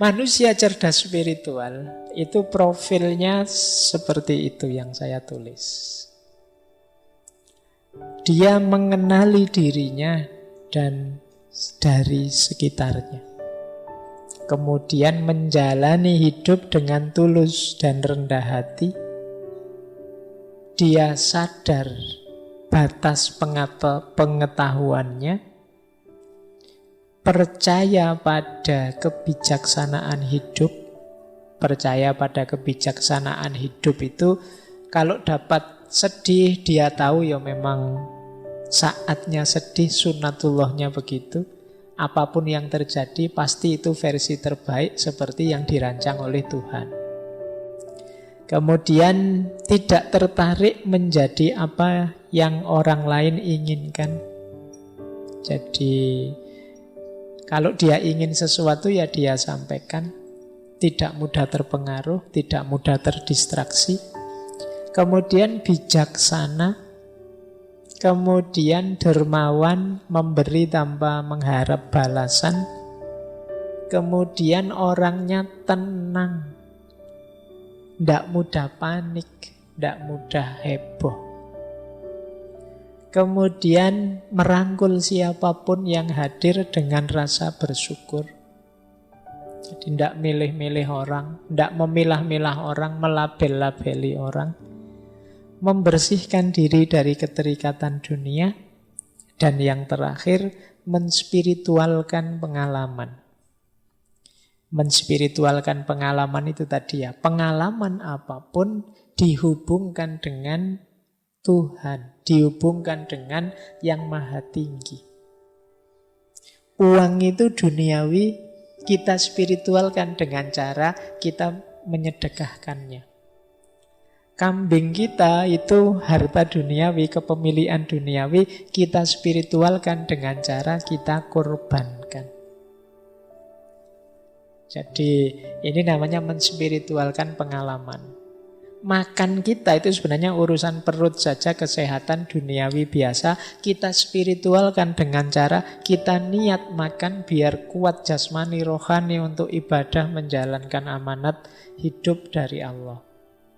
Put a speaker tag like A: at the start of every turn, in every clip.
A: Manusia cerdas spiritual itu profilnya seperti itu yang saya tulis. Dia mengenali dirinya dan dari sekitarnya. Kemudian menjalani hidup dengan tulus dan rendah hati. Dia sadar batas pengetahuannya, percaya pada kebijaksanaan hidup. Percaya pada kebijaksanaan hidup itu kalau dapat sedih, dia tahu ya memang saatnya sedih, sunatullahnya begitu. Apapun yang terjadi pasti itu versi terbaik seperti yang dirancang oleh Tuhan. Kemudian tidak tertarik menjadi apa yang orang lain inginkan. Jadi kalau dia ingin sesuatu ya dia sampaikan. Tidak mudah terpengaruh, tidak mudah terdistraksi. Kemudian bijaksana. Kemudian dermawan, memberi tanpa mengharap balasan. Kemudian orangnya tenang. Tidak mudah panik, tidak mudah heboh. Kemudian merangkul siapapun yang hadir dengan rasa bersyukur. Jadi tidak milih-milih orang, tidak memilah-milah orang, melabel-labeli orang. Membersihkan diri dari keterikatan dunia. Dan yang terakhir, menspiritualkan pengalaman. Menspiritualkan pengalaman itu tadi ya, pengalaman apapun dihubungkan dengan Tuhan, dihubungkan dengan yang maha tinggi. Uang itu duniawi, kita spiritualkan dengan cara kita menyedekahkannya. Kambing kita itu harta duniawi, kepemilikan duniawi, kita spiritualkan dengan cara kita korbankan. Jadi ini namanya menspiritualkan pengalaman. Makan kita itu sebenarnya urusan perut saja, kesehatan duniawi biasa. Kita spiritualkan dengan cara kita niat makan biar kuat jasmani rohani untuk ibadah menjalankan amanat hidup dari Allah.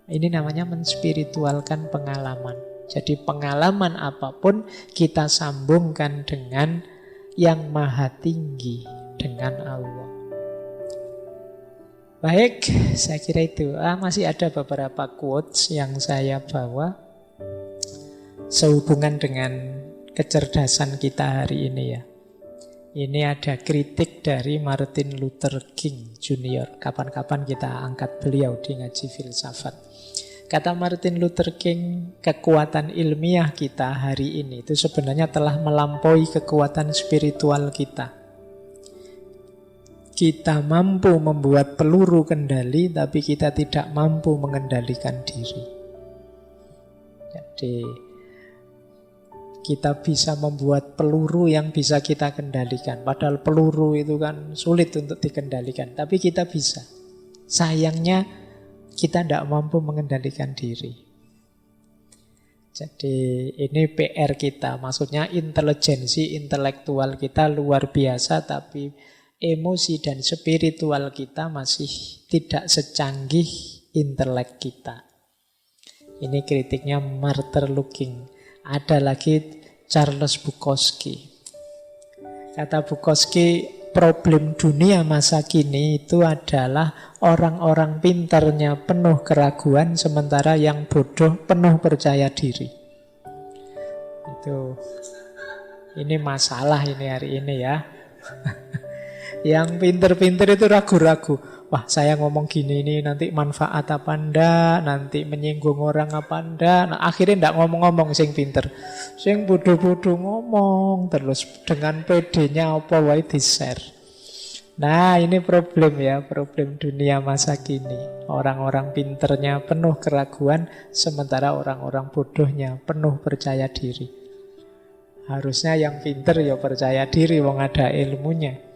A: Ini namanya menspiritualkan pengalaman. Jadi pengalaman apapun kita sambungkan dengan yang maha tinggi, dengan Allah. Baik, saya kira itu. Masih ada beberapa quotes yang saya bawa sehubungan dengan kecerdasan kita hari ini ya. Ini ada kritik dari Martin Luther King Jr. Kapan-kapan kita angkat beliau di ngaji filsafat. Kata Martin Luther King, kekuatan ilmiah kita hari ini itu sebenarnya telah melampaui kekuatan spiritual kita. Kita mampu membuat peluru kendali, tapi kita tidak mampu mengendalikan diri. Jadi kita bisa membuat peluru yang bisa kita kendalikan. Padahal peluru itu kan sulit untuk dikendalikan, tapi kita bisa. Sayangnya kita tidak mampu mengendalikan diri. Jadi ini PR kita. Maksudnya intelijensi intelektual kita luar biasa, tapi emosi dan spiritual kita masih tidak secanggih intelek kita. Ini kritiknya Martin Luther King. Ada lagi Charles Bukowski. Kata Bukowski, problem dunia masa kini itu adalah orang-orang pintarnya penuh keraguan, sementara yang bodoh penuh percaya diri. Ini masalah ini hari ini ya. Yang pinter-pinter itu ragu-ragu. Wah, saya ngomong gini ini nanti manfaat apa enggak, nanti menyinggung orang apa enggak. Nah, akhirnya enggak ngomong-ngomong sing pinter. Sing bodoh-bodoh ngomong terus dengan PD-nya apa wae di-share. Nah, ini problem ya, problem dunia masa kini. Orang-orang pinternya penuh keraguan, sementara orang-orang bodohnya penuh percaya diri. Harusnya yang pinter ya percaya diri, wong ada ilmunya.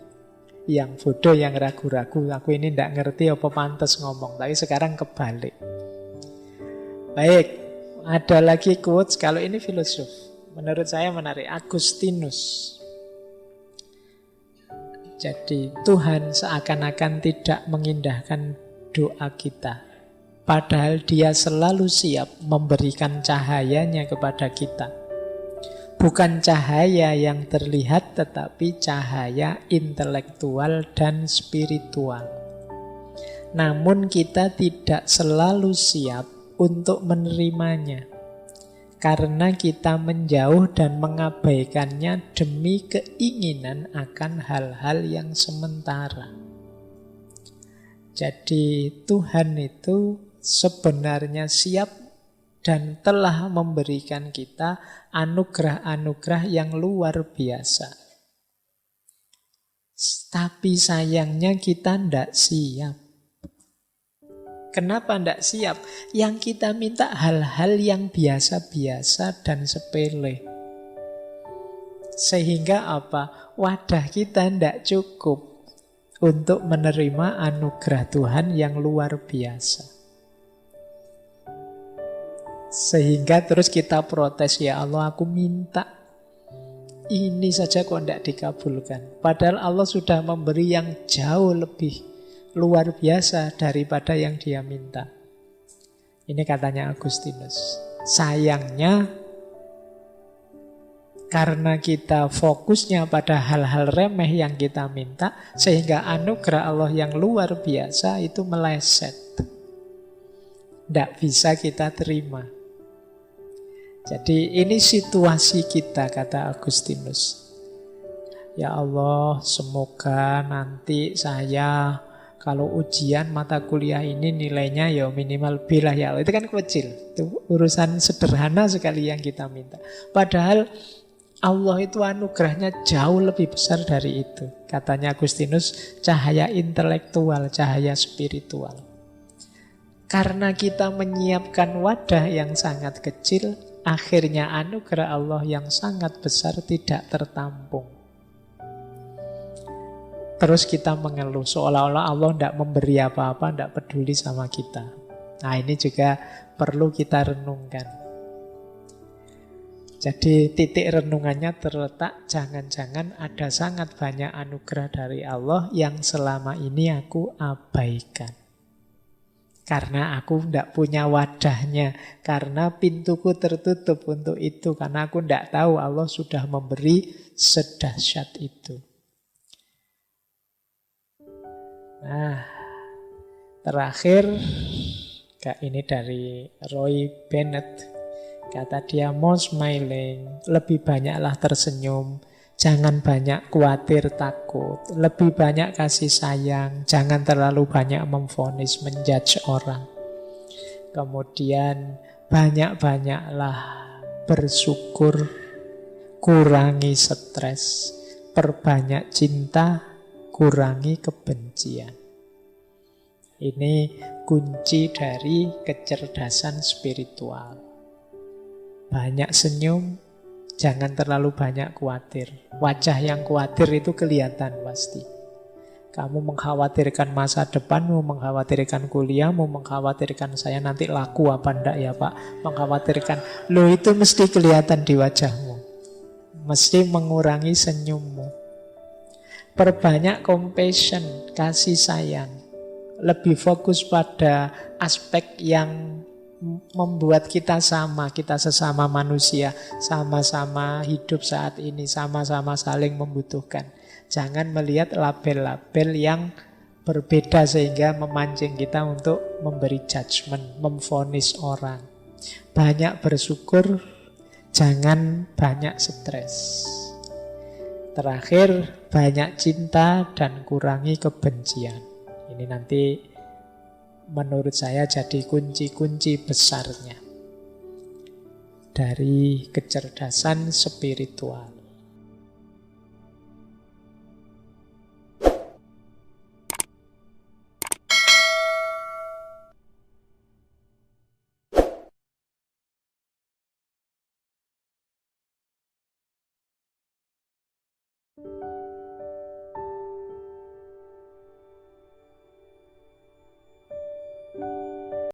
A: Yang bodoh, yang ragu-ragu, aku ini tidak ngerti apa pantas ngomong. Tapi sekarang kebalik. Baik, ada lagi quotes. Kalau ini filosof, menurut saya menarik. Agustinus. Jadi Tuhan seakan-akan tidak mengindahkan doa kita. Padahal Dia selalu siap memberikan cahayanya kepada kita. Bukan cahaya yang terlihat, tetapi cahaya intelektual dan spiritual. Namun kita tidak selalu siap untuk menerimanya. Karena kita menjauh dan mengabaikannya demi keinginan akan hal-hal yang sementara. Jadi Tuhan itu sebenarnya siap dan telah memberikan kita anugerah-anugerah yang luar biasa. Tapi sayangnya kita tidak siap. Kenapa tidak siap? Yang kita minta hal-hal yang biasa-biasa dan sepele. Sehingga apa? Wadah kita tidak cukup untuk menerima anugerah Tuhan yang luar biasa. Sehingga terus kita protes, ya Allah aku minta ini saja kok tidak dikabulkan. Padahal Allah sudah memberi yang jauh lebih luar biasa daripada yang Dia minta. Ini katanya Agustinus. Sayangnya karena kita fokusnya pada hal-hal remeh yang kita minta, sehingga anugerah Allah yang luar biasa itu meleset. Tidak bisa kita terima. Jadi ini situasi kita, kata Agustinus. Ya Allah, semoga nanti saya kalau ujian mata kuliah ini nilainya ya minimal B lah ya. Itu kan kecil. Itu urusan sederhana sekali yang kita minta. Padahal Allah itu anugerahnya jauh lebih besar dari itu. Katanya Agustinus, cahaya intelektual, cahaya spiritual. Karena kita menyiapkan wadah yang sangat kecil, akhirnya anugerah Allah yang sangat besar tidak tertampung. Terus kita mengeluh seolah-olah Allah tidak memberi apa-apa, tidak peduli sama kita. Nah ini juga perlu kita renungkan. Jadi titik renungannya terletak jangan-jangan ada sangat banyak anugerah dari Allah yang selama ini aku abaikan. Karena aku tidak punya wadahnya, karena pintuku tertutup untuk itu, karena aku tidak tahu Allah sudah memberi sedahsyat itu. Nah, terakhir, ini dari Roy Bennett. Kata dia, more smiling, lebih banyaklah tersenyum, jangan banyak khawatir takut, lebih banyak kasih sayang, jangan terlalu banyak memvonis, menjudge orang. Kemudian banyak-banyaklah bersyukur, kurangi stres, perbanyak cinta, kurangi kebencian. Ini kunci dari kecerdasan spiritual. Banyak senyum, jangan terlalu banyak khawatir. Wajah yang khawatir itu kelihatan pasti. Kamu mengkhawatirkan masa depanmu, mengkhawatirkan kuliahmu, mengkhawatirkan saya nanti laku apa enggak ya Pak, mengkhawatirkan. Loh itu mesti kelihatan di wajahmu. Mesti mengurangi senyummu. Perbanyak compassion, kasih sayang. Lebih fokus pada aspek yang membuat kita sama, kita sesama manusia, sama-sama hidup saat ini, sama-sama saling membutuhkan. Jangan melihat label-label yang berbeda sehingga memancing kita untuk memberi judgement, memvonis orang. Banyak bersyukur, jangan banyak stres. Terakhir, banyak cinta dan kurangi kebencian. Ini nanti menurut saya jadi kunci-kunci besarnya dari kecerdasan spiritual.